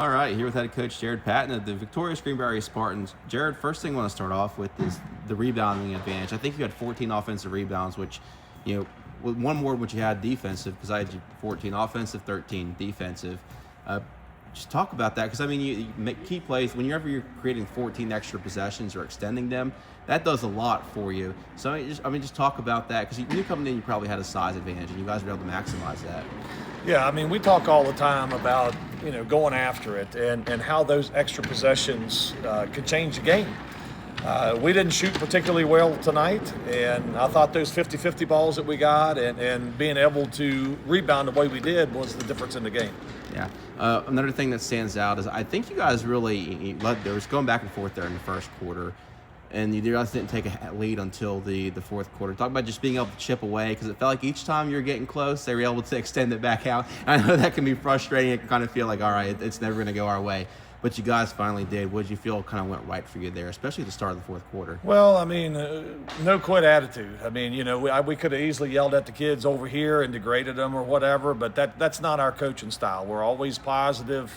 All right, here with head coach Jared Patton of the victorious Greenbrier East Spartans. Jared, first thing I want to start off with is the rebounding advantage. I think you had 14 offensive rebounds, which, with one more than what you had defensive, because I had 14 offensive, 13 defensive. Just talk about that, because you make key plays whenever you're creating 14 extra possessions or extending them. That does a lot for you. So just talk about that, because you knew coming in you probably had a size advantage, and you guys were able to maximize that. Yeah, we talk all the time about, going after it and how those extra possessions could change the game. We didn't shoot particularly well tonight, and I thought those 50-50 balls that we got and being able to rebound the way we did was the difference in the game. Yeah. Another thing that stands out is I think you guys really there was going back and forth there in the first quarter, and you guys didn't take a lead until the fourth quarter. Talk about just being able to chip away, because it felt like each time you were getting close, they were able to extend it back out. I know that can be frustrating. It can kind of feel like, all right, it's never going to go our way. But you guys finally did. What did you feel kind of went right for you there, especially at the start of the fourth quarter? Well, no quit attitude. We could have easily yelled at the kids over here and degraded them or whatever, but that's not our coaching style. We're always positive.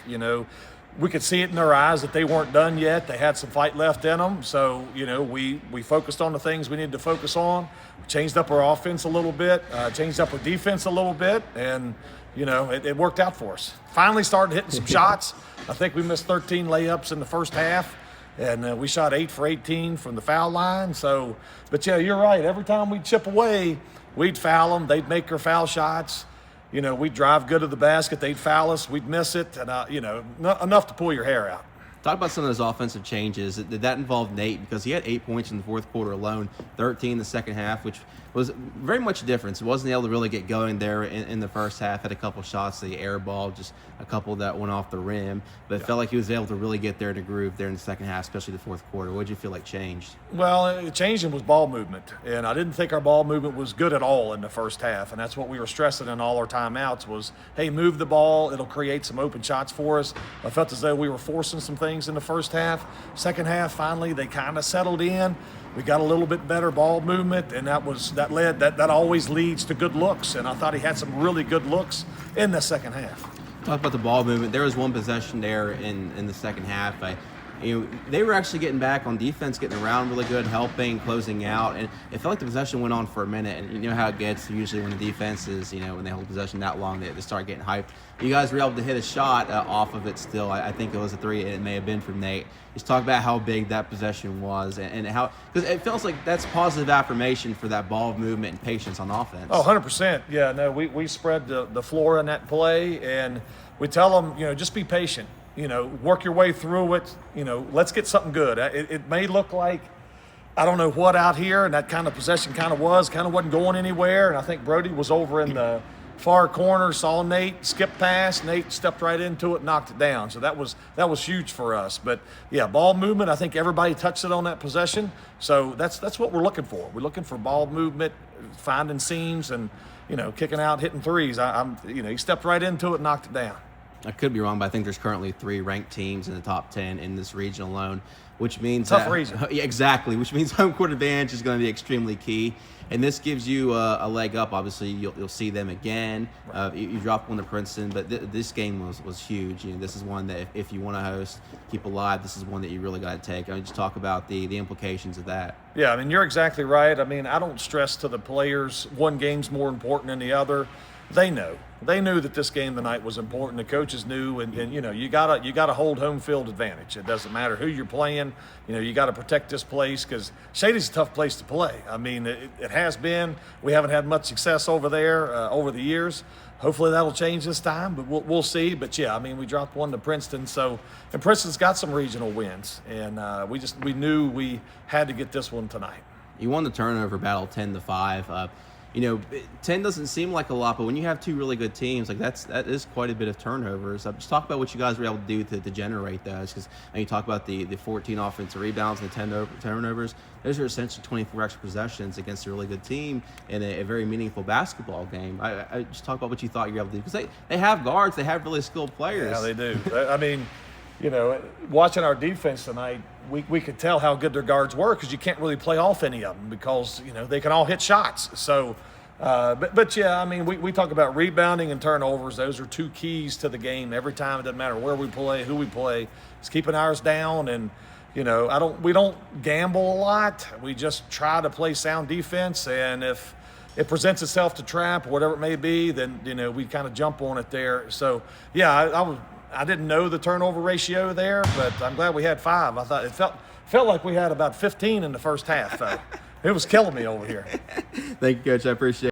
We could see it in their eyes that they weren't done yet. They had some fight left in them. So, we focused on the things we needed to focus on. We changed up our offense a little bit, changed up our defense a little bit, and, it worked out for us. Finally started hitting some shots. I think we missed 13 layups in the first half, and we shot 8 for 18 from the foul line. So, but yeah, you're right. Every time we'd chip away, we'd foul them. They'd make their foul shots. We'd drive good to the basket. They'd foul us. We'd miss it. And, enough to pull your hair out. Talk about some of those offensive changes. Did that involve Nate? Because he had 8 points in the fourth quarter alone, 13 in the second half, which was very much a difference. He wasn't able to really get going there in the first half. Had a couple shots, the air ball, just a couple that went off the rim. But it felt like he was able to really get there in the groove there in the second half, especially the fourth quarter. What did you feel like changed? Well, changing was ball movement. And I didn't think our ball movement was good at all in the first half. And that's what we were stressing in all our timeouts was, hey, move the ball. It'll create some open shots for us. I felt as though we were forcing some things in the first half. Second half, finally, they kind of settled in. We got a little bit better ball movement, and that always leads to good looks. And I thought he had some really good looks in the second half. Talk about the ball movement. There was one possession there in the second half. They were actually getting back on defense, getting around really good, helping, closing out, and it felt like the possession went on for a minute. And you know how it gets usually when the defense is, when they hold possession that long, they start getting hyped. You guys were able to hit a shot off of it still. I think it was a three, and it may have been from Nate. Just talk about how big that possession was and how, because it feels like that's positive affirmation for that ball movement and patience on offense. Oh, 100%. Yeah, no, we spread the floor in that play, and we tell them, just be patient. Work your way through it. Let's get something good. It may look like, I don't know what out here, and that kind of possession wasn't going anywhere. And I think Brody was over in the far corner, saw Nate, skipped past. Nate stepped right into it, knocked it down. So that was huge for us. But yeah, ball movement. I think everybody touched it on that possession. So that's what we're looking for. We're looking for ball movement, finding seams, and kicking out, hitting threes. He stepped right into it, knocked it down. I could be wrong, but I think there's currently 3 ranked teams in the top 10 in this region alone, which means tough region. Yeah, exactly. Which means home court advantage is going to be extremely key, and this gives you a leg up. Obviously, you'll see them again. Right. You dropped one to Princeton, but this game was huge. This is one that if you want to host, keep alive, this is one that you really got to take. Just talk about the implications of that. Yeah, you're exactly right. I don't stress to the players one game's more important than the other. They know. They knew that this game tonight was important. The coaches knew, and you gotta hold home field advantage. It doesn't matter who you're playing. You got to protect this place because Shady's a tough place to play. It has been. We haven't had much success over there over the years. Hopefully that'll change this time, but we'll see. But yeah, we dropped one to Princeton, and Princeton's got some regional wins, and we knew we had to get this one tonight. You won the turnover battle 10-5. 10 doesn't seem like a lot, but when you have 2 really good teams, that is quite a bit of turnovers. Just talk about what you guys were able to do to generate those, because you talk about the 14 offensive rebounds and the 10 turnovers. Those are essentially 24 extra possessions against a really good team in a very meaningful basketball game. I just talk about what you thought you were able to do, because they have guards, they have really skilled players. Yeah, they do. Watching our defense tonight, we could tell how good their guards were because you can't really play off any of them because, they can all hit shots. So But yeah, I mean, we talk about rebounding and turnovers. Those are two keys to the game every time. It doesn't matter where we play, who we play. It's keeping ours down, and we don't gamble a lot. We just try to play sound defense, and if it presents itself to trap or whatever it may be, then we kind of jump on it there. So yeah, I didn't know the turnover ratio there, but I'm glad we had 5. I thought it felt like we had about 15 in the first half. It was killing me over here. Thank you, Coach. I appreciate it.